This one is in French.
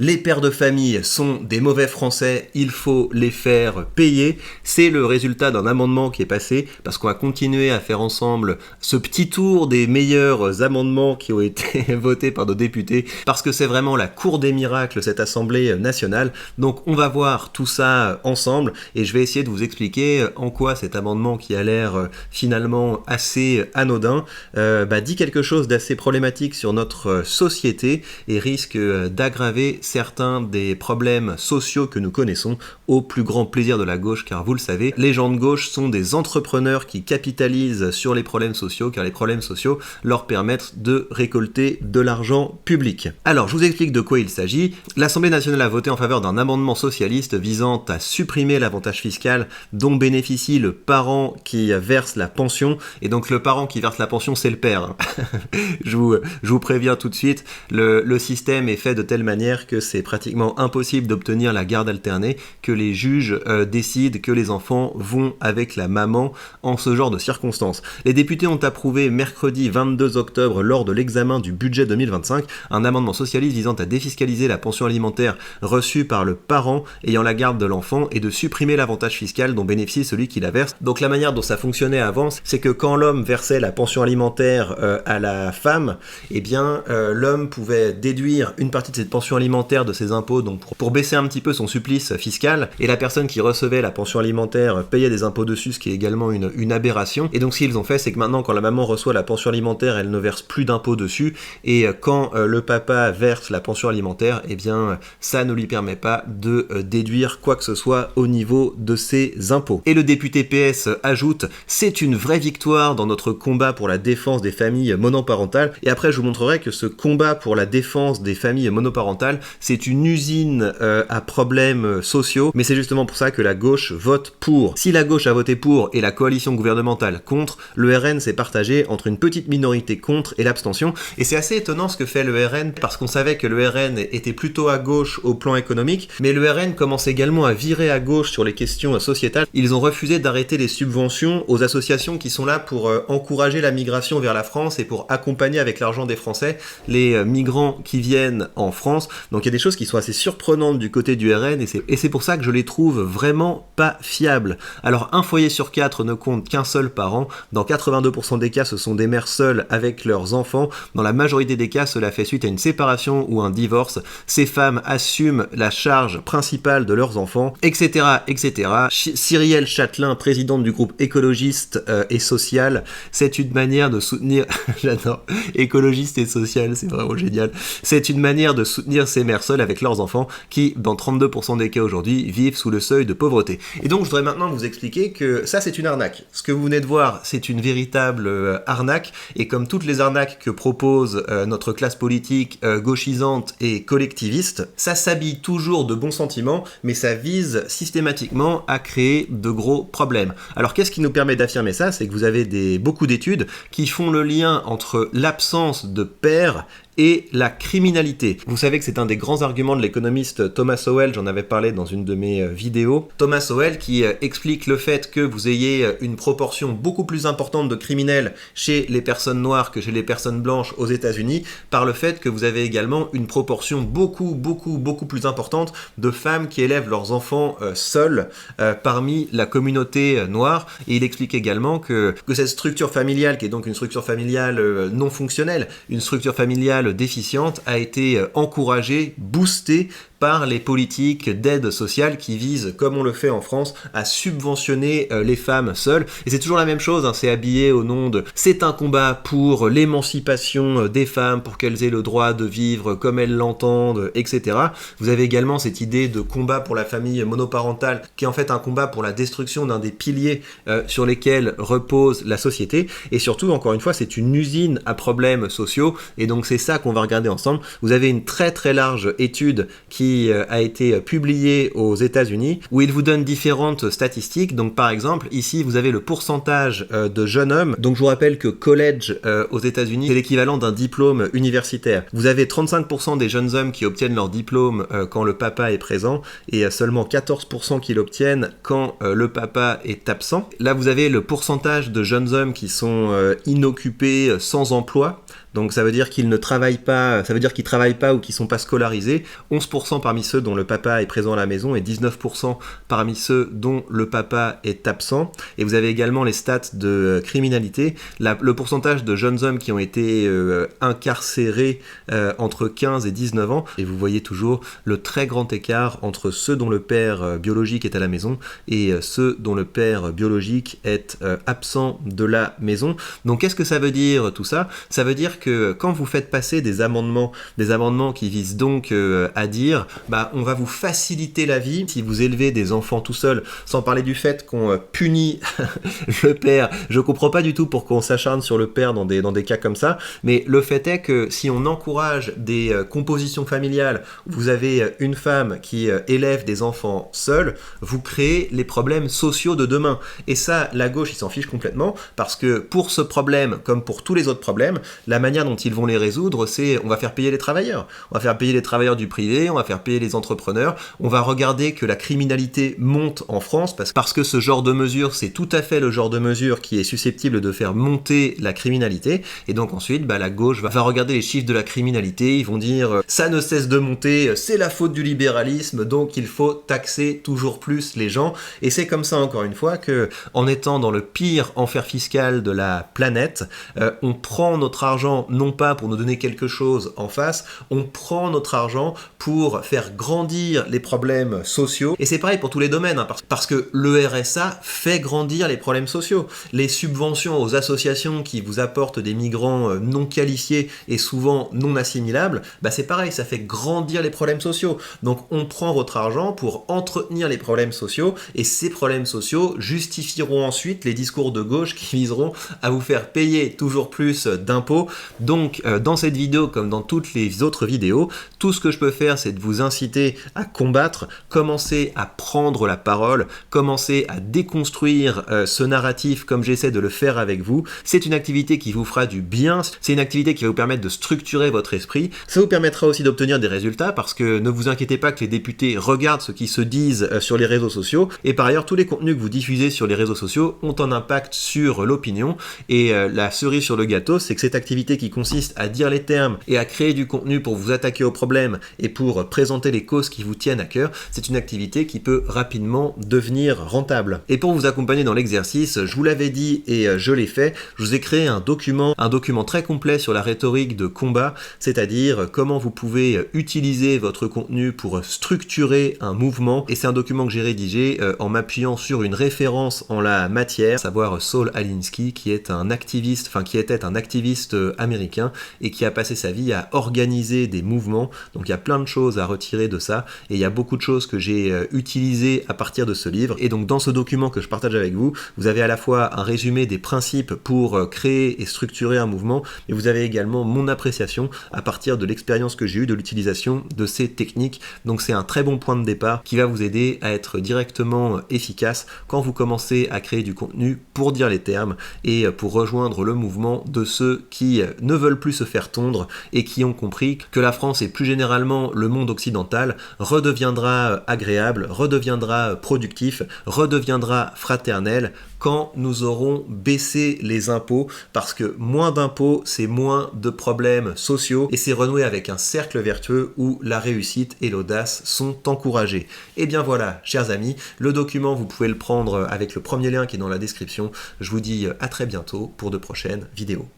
Les pères de famille sont des mauvais Français, il faut les faire payer. C'est le résultat d'un amendement qui est passé, parce qu'on va continuer à faire ensemble ce petit tour des meilleurs amendements qui ont été votés par nos députés, parce que c'est vraiment la cour des miracles, cette Assemblée nationale. Donc on va voir tout ça ensemble, et je vais essayer de vous expliquer en quoi cet amendement qui a l'air finalement assez anodin dit quelque chose d'assez problématique sur notre société, et risque d'aggraver certains des problèmes sociaux que nous connaissons au plus grand plaisir de la gauche, car vous le savez, les gens de gauche sont des entrepreneurs qui capitalisent sur les problèmes sociaux, car les problèmes sociaux leur permettent de récolter de l'argent public. Alors, je vous explique de quoi il s'agit. L'Assemblée nationale a voté en faveur d'un amendement socialiste visant à supprimer l'avantage fiscal dont bénéficie le parent qui verse la pension, et donc le parent qui verse la pension, c'est le père. je vous préviens tout de suite, le système est fait de telle manière que c'est pratiquement impossible d'obtenir la garde alternée, que les juges décident que les enfants vont avec la maman en ce genre de circonstances. Les députés ont approuvé mercredi 22 octobre, lors de l'examen du budget 2025, un amendement socialiste visant à défiscaliser la pension alimentaire reçue par le parent ayant la garde de l'enfant et de supprimer l'avantage fiscal dont bénéficie celui qui la verse. Donc la manière dont ça fonctionnait avant, c'est que quand l'homme versait la pension alimentaire à la femme, l'homme pouvait déduire une partie de cette pension alimentaire de ses impôts, donc pour baisser un petit peu son supplice fiscal, et la personne qui recevait la pension alimentaire payait des impôts dessus, ce qui est également une aberration. Et donc ce qu'ils ont fait, c'est que maintenant, quand la maman reçoit la pension alimentaire, elle ne verse plus d'impôts dessus, et quand le papa verse la pension alimentaire, ça ne lui permet pas de déduire quoi que ce soit au niveau de ses impôts. Et le député PS ajoute: c'est une vraie victoire dans notre combat pour la défense des familles monoparentales. Et après, je vous montrerai que ce combat pour la défense des familles monoparentales, c'est une usine à problèmes sociaux, mais c'est justement pour ça que la gauche vote pour. Si la gauche a voté pour et la coalition gouvernementale contre, le RN s'est partagé entre une petite minorité contre et l'abstention, et c'est assez étonnant ce que fait le RN, parce qu'on savait que le RN était plutôt à gauche au plan économique, mais le RN commence également à virer à gauche sur les questions sociétales. Ils ont refusé d'arrêter les subventions aux associations qui sont là pour encourager la migration vers la France et pour accompagner avec l'argent des Français les migrants qui viennent en France. Donc il y a des choses qui sont assez surprenantes du côté du RN, et c'est pour ça que je les trouve vraiment pas fiables. Alors, un foyer sur 4 ne compte qu'un seul parent. Dans 82% des cas, ce sont des mères seules avec leurs enfants. Dans la majorité des cas, cela fait suite à une séparation ou un divorce. Ces femmes assument la charge principale de leurs enfants, etc., etc. Cyrielle Châtelain, présidente du groupe écologiste et social, c'est une manière de soutenir... J'adore. Écologiste et social, c'est vraiment génial. C'est une manière de soutenir ces mères seules avec leurs enfants qui, dans 32% des cas aujourd'hui, vivent sous le seuil de pauvreté. Et donc, je voudrais maintenant vous expliquer que ça, c'est une arnaque. Ce que vous venez de voir, c'est une véritable arnaque, et comme toutes les arnaques que propose notre classe politique gauchisante et collectiviste, ça s'habille toujours de bons sentiments, mais ça vise systématiquement à créer de gros problèmes. Alors, qu'est-ce qui nous permet d'affirmer ça? C'est que vous avez beaucoup d'études qui font le lien entre l'absence de père et la criminalité. Vous savez que c'est un des grands arguments de l'économiste Thomas Sowell, j'en avais parlé dans une de mes vidéos. Thomas Sowell qui explique le fait que vous ayez une proportion beaucoup plus importante de criminels chez les personnes noires que chez les personnes blanches aux États-Unis, par le fait que vous avez également une proportion beaucoup plus importante de femmes qui élèvent leurs enfants seules parmi la communauté noire. Et il explique également que cette structure familiale, qui est donc une structure familiale non fonctionnelle, une structure familiale déficiente, a été encouragée, boostée par les politiques d'aide sociale qui visent, comme on le fait en France, à subventionner les femmes seules. Et c'est toujours la même chose, c'est habillé au nom de... C'est un combat pour l'émancipation des femmes, pour qu'elles aient le droit de vivre comme elles l'entendent, etc. Vous avez également cette idée de combat pour la famille monoparentale, qui est en fait un combat pour la destruction d'un des piliers sur lesquels repose la société. Et surtout, encore une fois, c'est une usine à problèmes sociaux, et donc c'est ça qu'on va regarder ensemble. Vous avez une très large étude qui a été publiée aux États-Unis, où il vous donne différentes statistiques. Donc par exemple, ici vous avez le pourcentage de jeunes hommes. Donc je vous rappelle que college aux États-Unis, c'est l'équivalent d'un diplôme universitaire. Vous avez 35% des jeunes hommes qui obtiennent leur diplôme quand le papa est présent, et seulement 14% qui l'obtiennent quand le papa est absent. Là vous avez le pourcentage de jeunes hommes qui sont inoccupés, sans emploi. Donc ça veut dire qu'ils ne travaillent pas, ça veut dire qu'ils travaillent pas ou qu'ils sont pas scolarisés. 11% parmi ceux dont le papa est présent à la maison et 19% parmi ceux dont le papa est absent. Et vous avez également les stats de criminalité. Le pourcentage de jeunes hommes qui ont été incarcérés entre 15 et 19 ans. Et vous voyez toujours le très grand écart entre ceux dont le père biologique est à la maison et ceux dont le père biologique est absent de la maison. Donc qu'est-ce que ça veut dire tout ça? Ça veut dire que quand vous faites passer des amendements qui visent donc à dire on va vous faciliter la vie si vous élevez des enfants tout seul, sans parler du fait qu'on punit le père. Je comprends pas du tout pourquoi on s'acharne sur le père dans des cas comme ça, mais le fait est que si on encourage des compositions familiales où vous avez une femme qui élève des enfants seuls, vous créez les problèmes sociaux de demain. Et ça, la gauche, ils s'en fichent complètement, parce que pour ce problème, comme pour tous les autres problèmes, la manière dont ils vont les résoudre, c'est on va faire payer les travailleurs. On va faire payer les travailleurs du privé, on va faire payer les entrepreneurs, on va regarder que la criminalité monte en France, parce que ce genre de mesure, c'est tout à fait le genre de mesure qui est susceptible de faire monter la criminalité. Et donc ensuite, la gauche va regarder les chiffres de la criminalité, ils vont dire ça ne cesse de monter, c'est la faute du libéralisme, donc il faut taxer toujours plus les gens. Et c'est comme ça, encore une fois, que en étant dans le pire enfer fiscal de la planète, on prend notre argent non pas pour nous donner quelque chose en face, on prend notre argent pour faire grandir les problèmes sociaux. Et c'est pareil pour tous les domaines, parce que le RSA fait grandir les problèmes sociaux. Les subventions aux associations qui vous apportent des migrants non qualifiés et souvent non assimilables, c'est pareil, ça fait grandir les problèmes sociaux. Donc on prend votre argent pour entretenir les problèmes sociaux, et ces problèmes sociaux justifieront ensuite les discours de gauche qui viseront à vous faire payer toujours plus d'impôts. Donc dans cette vidéo, comme dans toutes les autres vidéos, tout ce que je peux faire, c'est de vous inciter à combattre, commencer à prendre la parole, commencer à déconstruire ce narratif comme j'essaie de le faire avec vous. C'est une activité qui vous fera du bien, c'est une activité qui va vous permettre de structurer votre esprit. Ça vous permettra aussi d'obtenir des résultats, parce que ne vous inquiétez pas que les députés regardent ce qui se disent sur les réseaux sociaux, et par ailleurs tous les contenus que vous diffusez sur les réseaux sociaux ont un impact sur l'opinion. Et la cerise sur le gâteau, c'est que cette activité qui consiste à dire les termes et à créer du contenu pour vous attaquer aux problèmes et pour présenter les causes qui vous tiennent à cœur, c'est une activité qui peut rapidement devenir rentable. Et pour vous accompagner dans l'exercice, je vous l'avais dit et je l'ai fait, je vous ai créé un document très complet sur la rhétorique de combat, c'est-à-dire comment vous pouvez utiliser votre contenu pour structurer un mouvement. Et c'est un document que j'ai rédigé en m'appuyant sur une référence en la matière, à savoir Saul Alinsky, qui était un activiste américain et qui a passé sa vie à organiser des mouvements. Donc il y a plein de choses à retirer de ça, et il y a beaucoup de choses que j'ai utilisées à partir de ce livre. Et donc dans ce document que je partage avec vous, vous avez à la fois un résumé des principes pour créer et structurer un mouvement, mais vous avez également mon appréciation à partir de l'expérience que j'ai eue de l'utilisation de ces techniques. Donc c'est un très bon point de départ qui va vous aider à être directement efficace quand vous commencez à créer du contenu pour dire les termes et pour rejoindre le mouvement de ceux qui ne veulent plus se faire tondre et qui ont compris que la France et plus généralement le monde occidental redeviendra agréable, redeviendra productif, redeviendra fraternel quand nous aurons baissé les impôts, parce que moins d'impôts, c'est moins de problèmes sociaux, et c'est renouer avec un cercle vertueux où la réussite et l'audace sont encouragées. Et bien voilà, chers amis, le document, vous pouvez le prendre avec le premier lien qui est dans la description. Je vous dis à très bientôt pour de prochaines vidéos.